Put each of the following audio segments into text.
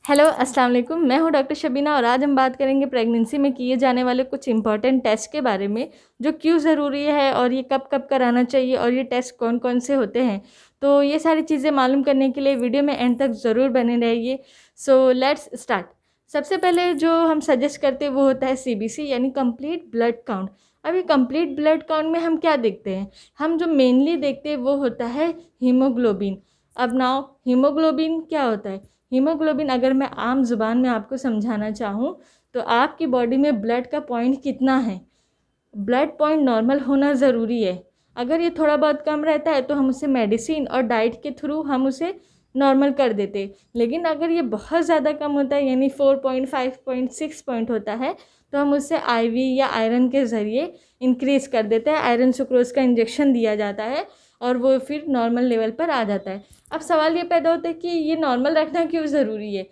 Hello अस्सलाम वालेकुम। मैं हूं डॉक्टर शबीना और आज हम बात करेंगे प्रेगनेंसी में किए जाने वाले कुछ इंपॉर्टेंट टेस्ट के बारे में, जो क्यों ज़रूरी है और ये कब कब कराना चाहिए और ये टेस्ट कौन कौन से होते हैं। तो ये सारी चीज़ें मालूम करने के लिए वीडियो में एंड तक ज़रूर बने रहिए। So let's start. सबसे पहले जो हम सजेस्ट करते हैं वो होता है CBC यानी कंप्लीट ब्लड काउंट। अब ये कंप्लीट ब्लड काउंट में हम क्या देखते हैं? हम जो मेनली देखते हैं वो होता है हीमोग्लोबिन। अब नाउ हीमोग्लोबिन क्या होता है? हीमोग्लोबिन अगर मैं आम ज़ुबान में आपको समझाना चाहूँ तो आपकी बॉडी में ब्लड का पॉइंट कितना है। ब्लड पॉइंट नॉर्मल होना ज़रूरी है। अगर ये थोड़ा बहुत कम रहता है तो हम उसे मेडिसिन और डाइट के थ्रू हम उसे नॉर्मल कर देते। लेकिन अगर ये बहुत ज़्यादा कम होता है यानी 4.5.6 पॉइंट होता है तो हम उसे IV या आयरन के ज़रिए इंक्रीज़ कर देते हैं। आयरन सुक्रोज का इंजेक्शन दिया जाता है और वो फिर नॉर्मल लेवल पर आ जाता है। अब सवाल ये पैदा होता है कि ये नॉर्मल रखना क्यों ज़रूरी है।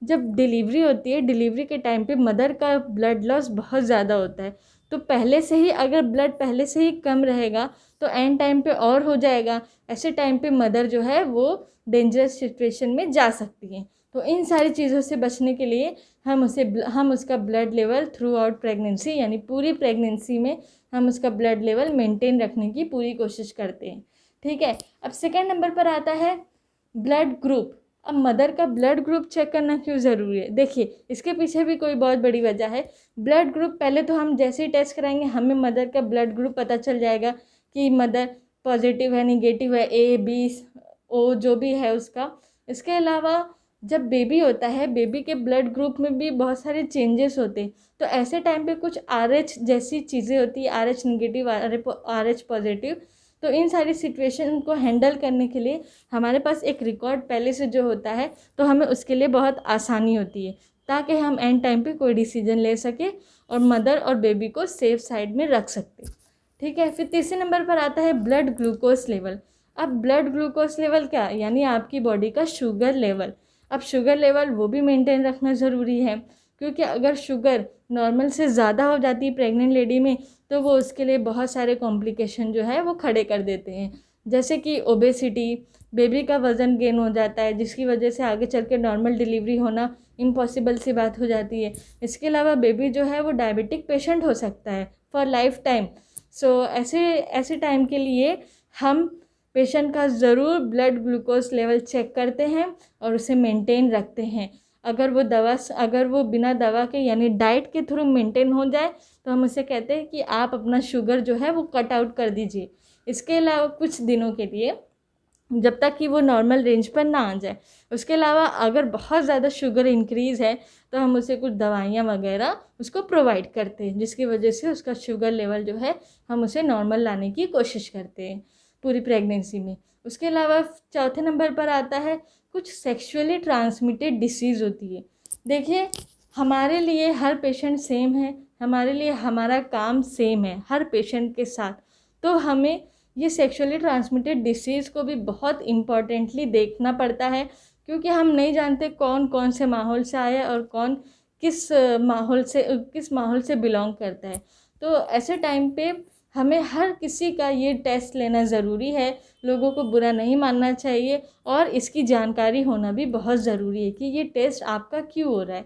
जब डिलीवरी होती है, डिलीवरी के टाइम पे मदर का ब्लड लॉस बहुत ज़्यादा होता है। तो पहले से ही अगर ब्लड पहले से ही कम रहेगा तो एंड टाइम पे और हो जाएगा। ऐसे टाइम पे मदर जो है वो डेंजरस सिचुएशन में जा सकती है। तो इन सारी चीज़ों से बचने के लिए हम उसका blood level through out pregnancy यानी पूरी प्रेगनेंसी में हम उसका ब्लड लेवल मेंटेन रखने की पूरी कोशिश करते हैं। ठीक है। अब सेकेंड नंबर पर आता है ब्लड ग्रुप। अब मदर का ब्लड ग्रुप चेक करना क्यों ज़रूरी है? देखिए, इसके पीछे भी कोई बहुत बड़ी वजह है। ब्लड ग्रुप पहले तो हम जैसे ही टेस्ट कराएंगे हमें मदर का ब्लड ग्रुप पता चल जाएगा कि मदर पॉजिटिव है, निगेटिव है, A B O जो भी है उसका। इसके अलावा जब बेबी होता है, बेबी के ब्लड ग्रुप में भी बहुत सारे चेंजेस होते हैं। तो ऐसे टाइम पे कुछ RH जैसी चीज़ें होती है, RH निगेटिव, RH पॉजिटिव। तो इन सारी सिचुएशन को हैंडल करने के लिए हमारे पास एक रिकॉर्ड पहले से जो होता है तो हमें उसके लिए बहुत आसानी होती है, ताकि हम एंड टाइम पे कोई डिसीजन ले सके और मदर और बेबी को सेफ साइड में रख सकते। ठीक है। फिर तीसरे नंबर पर आता है ब्लड ग्लूकोज लेवल। अब ब्लड ग्लूकोज लेवल क्या, यानी आपकी बॉडी का शुगर लेवल। अब शुगर लेवल वो भी मेंटेन रखना ज़रूरी है, क्योंकि अगर शुगर नॉर्मल से ज़्यादा हो जाती है प्रेग्नेंट लेडी में तो वो उसके लिए बहुत सारे कॉम्प्लिकेशन जो है वो खड़े कर देते हैं, जैसे कि ओबेसिटी, बेबी का वज़न गेन हो जाता है जिसकी वजह से आगे चल के नॉर्मल डिलीवरी होना इम्पॉसिबल सी बात हो जाती है। इसके अलावा बेबी जो है वो डायबिटिक पेशेंट हो सकता है फॉर लाइफ टाइम। ऐसे ऐसे टाइम के लिए हम पेशेंट का ज़रूर ब्लड ग्लूकोज लेवल चेक करते हैं और उसे मेंटेन रखते हैं। अगर वो बिना दवा के यानी डाइट के थ्रू मेंटेन हो जाए तो हम उसे कहते हैं कि आप अपना शुगर जो है वो कट आउट कर दीजिए। इसके अलावा कुछ दिनों के लिए, जब तक कि वो नॉर्मल रेंज पर ना आ जाए। उसके अलावा अगर बहुत ज़्यादा शुगर इंक्रीज़ है तो हम उसे कुछ दवाइयाँ वगैरह उसको प्रोवाइड करते हैं, जिसकी वजह से उसका शुगर लेवल जो है हम उसे नॉर्मल लाने की कोशिश करते हैं पूरी प्रेगनेंसी में। उसके अलावा चौथे नंबर पर आता है कुछ सेक्सुअली ट्रांसमिटेड डिसीज़ होती है। देखिए, हमारे लिए हर पेशेंट सेम है, हमारे लिए हमारा काम सेम है हर पेशेंट के साथ। तो हमें ये सेक्सुअली ट्रांसमिटेड डिसीज़ को भी बहुत इम्पॉर्टेंटली देखना पड़ता है, क्योंकि हम नहीं जानते कौन कौन से माहौल से आया है और कौन किस माहौल से बिलोंग करता है। तो ऐसे टाइम पे हमें हर किसी का ये टेस्ट लेना ज़रूरी है। लोगों को बुरा नहीं मानना चाहिए और इसकी जानकारी होना भी बहुत ज़रूरी है कि ये टेस्ट आपका क्यों हो रहा है।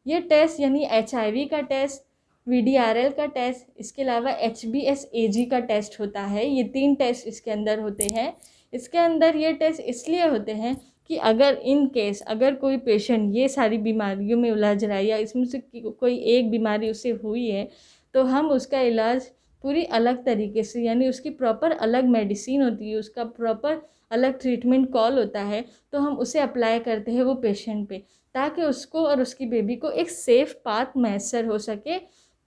ये टेस्ट यानी HIV का टेस्ट, VDRL का टेस्ट, इसके अलावा HbsAg का टेस्ट होता है। ये 3 टेस्ट इसके अंदर होते हैं। इसके अंदर ये टेस्ट इसलिए होते हैं कि अगर कोई पेशेंट ये सारी बीमारियों में उलझ रहा है या इसमें से कोई एक बीमारी उसे हुई है तो हम उसका इलाज पूरी अलग तरीके से, यानी उसकी प्रॉपर अलग मेडिसिन होती है, उसका प्रॉपर अलग ट्रीटमेंट कॉल होता है, तो हम उसे अप्लाई करते हैं वो पेशेंट पे, ताकि उसको और उसकी बेबी को एक सेफ़ पाथ मैसर हो सके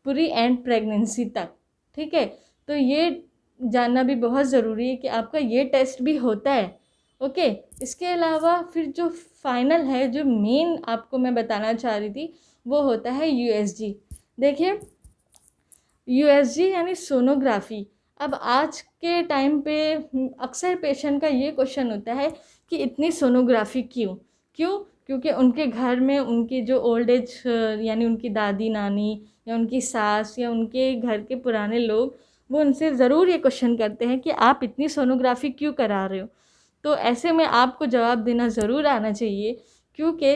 पूरी एंड प्रेगनेंसी तक। ठीक है। तो ये जानना भी बहुत ज़रूरी है कि आपका ये टेस्ट भी होता है। ओके। इसके अलावा फिर जो फाइनल है, जो मेन आपको मैं बताना चाह रही थी, वो होता है USG। देखिए, USG यानी सोनोग्राफी। अब आज के टाइम पे अक्सर पेशेंट का ये क्वेश्चन होता है कि इतनी सोनोग्राफी क्यों? क्योंकि उनके घर में उनकी जो ओल्ड एज यानी उनकी दादी नानी या उनकी सास या उनके घर के पुराने लोग, वो उनसे ज़रूर ये क्वेश्चन करते हैं कि आप इतनी सोनोग्राफी क्यों करा रहे हो। तो ऐसे में आपको जवाब देना ज़रूर आना चाहिए, क्योंकि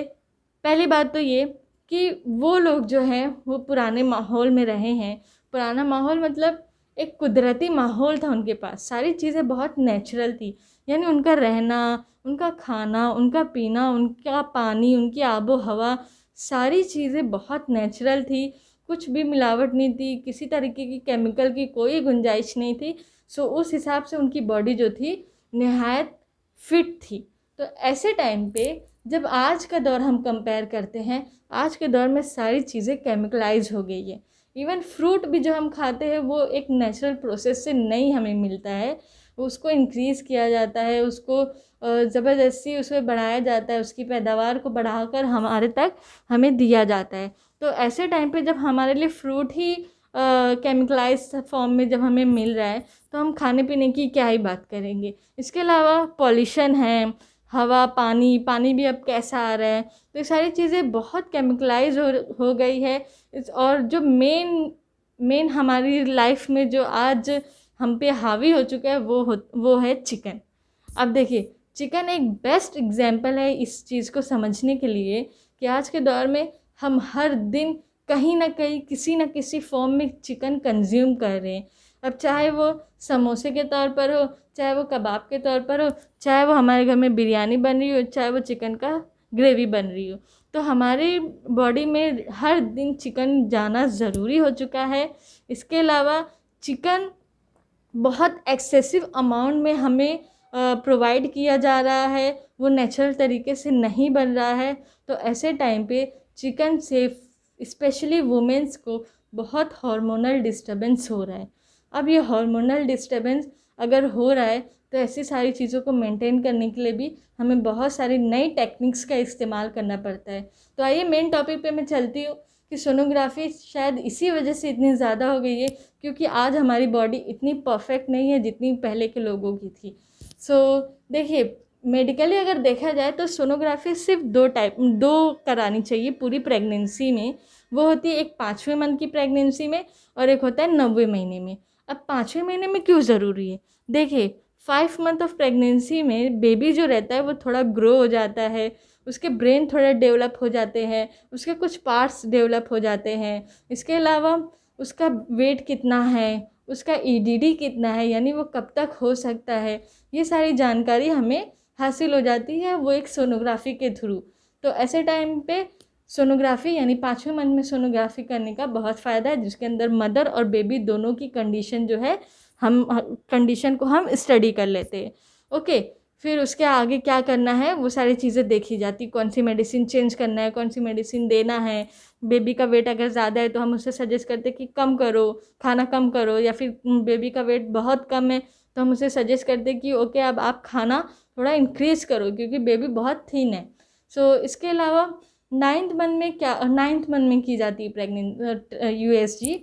पहली बात तो ये कि वो लोग जो हैं वो पुराने माहौल में रहे हैं। पुराना माहौल मतलब एक कुदरती माहौल था उनके पास, सारी चीज़ें बहुत नेचुरल थी। यानी उनका रहना, उनका खाना, उनका पीना, उनका पानी, उनकी आबो हवा, सारी चीज़ें बहुत नेचुरल थी। कुछ भी मिलावट नहीं थी, किसी तरीके की केमिकल की कोई गुंजाइश नहीं थी। सो उस हिसाब से उनकी बॉडी जो थी नहायत फिट थी। तो ऐसे टाइम पे जब आज का दौर हम कंपेयर करते हैं, आज के दौर में सारी चीज़ें केमिकलाइज हो गई है। इवन फ्रूट भी जो हम खाते हैं वो एक नेचुरल प्रोसेस से नहीं हमें मिलता है, उसको इंक्रीज़ किया जाता है, उसको ज़बरदस्ती उसमें बढ़ाया जाता है, उसकी पैदावार को बढ़ाकर हमारे तक हमें दिया जाता है। तो ऐसे टाइम पे जब हमारे लिए फ्रूट ही केमिकलाइज फॉर्म में जब हमें मिल रहा है तो हम खाने पीने की क्या ही बात करेंगे। इसके अलावा पॉल्यूशन है, हवा, पानी भी अब कैसा आ रहा है। तो ये सारी चीज़ें बहुत केमिकलाइज हो गई है। और जो मेन हमारी लाइफ में जो आज हम पे हावी हो चुका है वो है चिकन। अब देखिए, चिकन एक बेस्ट एग्जाम्पल है इस चीज़ को समझने के लिए कि आज के दौर में हम हर दिन कहीं ना कहीं किसी न किसी फॉर्म में चिकन कंज्यूम कर रहे हैं। अब चाहे वो समोसे के तौर पर हो, चाहे वो कबाब के तौर पर हो, चाहे वो हमारे घर में बिरयानी बन रही हो, चाहे वो चिकन का ग्रेवी बन रही हो, तो हमारी बॉडी में हर दिन चिकन जाना ज़रूरी हो चुका है। इसके अलावा चिकन बहुत एक्सेसिव अमाउंट में हमें प्रोवाइड किया जा रहा है, वो नेचुरल तरीके से नहीं बन रहा है। तो ऐसे टाइम पे चिकन से स्पेशली वुमेंस को बहुत हार्मोनल डिस्टर्बेंस हो रहा है। अब ये हार्मोनल डिस्टर्बेंस अगर हो रहा है तो ऐसी सारी चीज़ों को मेंटेन करने के लिए भी हमें बहुत सारी नई टेक्निक्स का इस्तेमाल करना पड़ता है। तो आइए मेन टॉपिक पे मैं चलती हूँ कि सोनोग्राफी शायद इसी वजह से इतनी ज़्यादा हो गई है क्योंकि आज हमारी बॉडी इतनी परफेक्ट नहीं है जितनी पहले के लोगों की थी। सो देखिए, मेडिकली अगर देखा जाए तो सोनोग्राफी सिर्फ दो करानी चाहिए पूरी प्रेगनेंसी में। वो होती है एक 5वें मंथ की प्रेगनेंसी में और एक होता है 9वें महीने में। अब 5वें महीने में क्यों ज़रूरी है? देखिए, 5 मंथ ऑफ प्रेगनेंसी में बेबी जो रहता है वो थोड़ा ग्रो हो जाता है, उसके ब्रेन थोड़ा डेवलप हो जाते हैं, उसके कुछ पार्ट्स डेवलप हो जाते हैं। इसके अलावा उसका वेट कितना है, उसका ईडीडी कितना है, यानी वो कब तक हो सकता है, ये सारी जानकारी हमें हासिल हो जाती है वो एक सोनोग्राफी के थ्रू। तो ऐसे टाइम पे सोनोग्राफी यानी 5वें मंथ में सोनोग्राफी करने का बहुत फ़ायदा है, जिसके अंदर मदर और बेबी दोनों की कंडीशन जो है कंडीशन को हम स्टडी कर लेते हैं। ओके, फिर उसके आगे क्या करना है वो सारी चीज़ें देखी जाती, कौन सी मेडिसिन चेंज करना है, कौन सी मेडिसिन देना है। बेबी का वेट अगर ज़्यादा है तो हम उसे सजेस्ट करते हैं कि कम करो, खाना कम करो, या फिर बेबी का वेट बहुत कम है तो हम उसे सजेस्ट करते हैं कि ओके अब आप खाना थोड़ा इंक्रीज़ करो क्योंकि बेबी बहुत थिन है। सो इसके अलावा 9th मंथ में की जाती है प्रेगनेंट USG।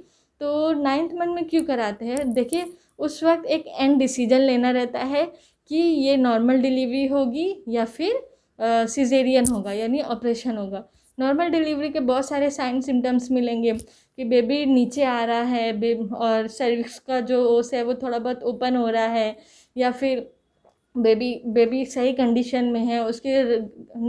तो 9th मंथ में क्यों कराते हैं? देखिए, उस वक्त एक एंड डिसीजन लेना रहता है कि ये नॉर्मल डिलीवरी होगी या फिर सिजेरियन होगा यानी ऑपरेशन होगा। नॉर्मल डिलीवरी के बहुत सारे साइन सिम्टम्स मिलेंगे कि बेबी नीचे आ रहा है, और सर्विक्स का जो ओस है वो थोड़ा बहुत ओपन हो रहा है, या फिर बेबी सही कंडीशन में है, उसके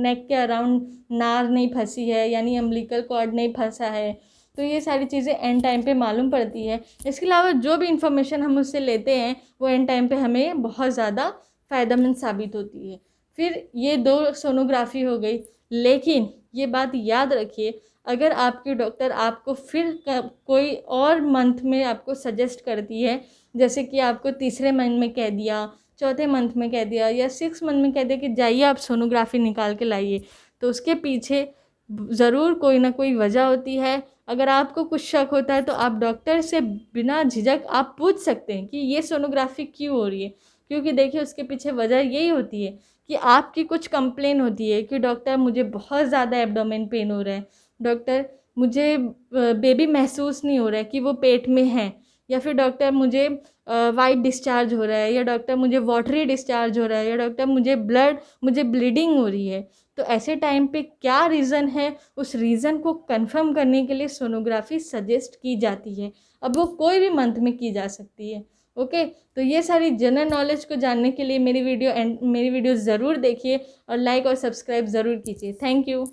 नेक के अराउंड नार नहीं फंसी है यानी अम्बिलिकल कॉर्ड नहीं फंसा है। तो ये सारी चीज़ें एंड टाइम पे मालूम पड़ती है। इसके अलावा जो भी इंफॉर्मेशन हम उससे लेते हैं वो एंड टाइम पे हमें बहुत ज़्यादा फ़ायदेमंद साबित होती है। फिर ये 2 सोनोग्राफी हो गई, लेकिन ये बात याद रखिए, अगर आपकी डॉक्टर आपको फिर कोई और मंथ में आपको सजेस्ट करती है, जैसे कि आपको 3रे मंथ में कह दिया, 4थे मंथ में कह दिया या 6 मंथ में कह दिया कि जाइए आप सोनोग्राफी निकाल के लाइए, तो उसके पीछे ज़रूर कोई ना कोई वजह होती है। अगर आपको कुछ शक होता है तो आप डॉक्टर से बिना झिझक आप पूछ सकते हैं कि ये सोनोग्राफी क्यों हो रही है, क्योंकि देखिए उसके पीछे वजह यही होती है कि आपकी कुछ कंप्लेन होती है कि डॉक्टर मुझे बहुत ज़्यादा एब्डोमेन पेन हो रहा है, डॉक्टर मुझे बेबी महसूस नहीं हो रहा है कि वो पेट में है, या फिर डॉक्टर मुझे वाइट डिस्चार्ज हो रहा है, या डॉक्टर मुझे वाटरी डिस्चार्ज हो रहा है, या डॉक्टर मुझे ब्लीडिंग हो रही है। तो ऐसे टाइम पे क्या रीज़न है, उस रीज़न को कंफर्म करने के लिए सोनोग्राफी सजेस्ट की जाती है। अब वो कोई भी मंथ में की जा सकती है। ओके, तो ये सारी जनरल नॉलेज को जानने के लिए मेरी वीडियो ज़रूर देखिए और लाइक और सब्सक्राइब ज़रूर कीजिए। Thank you.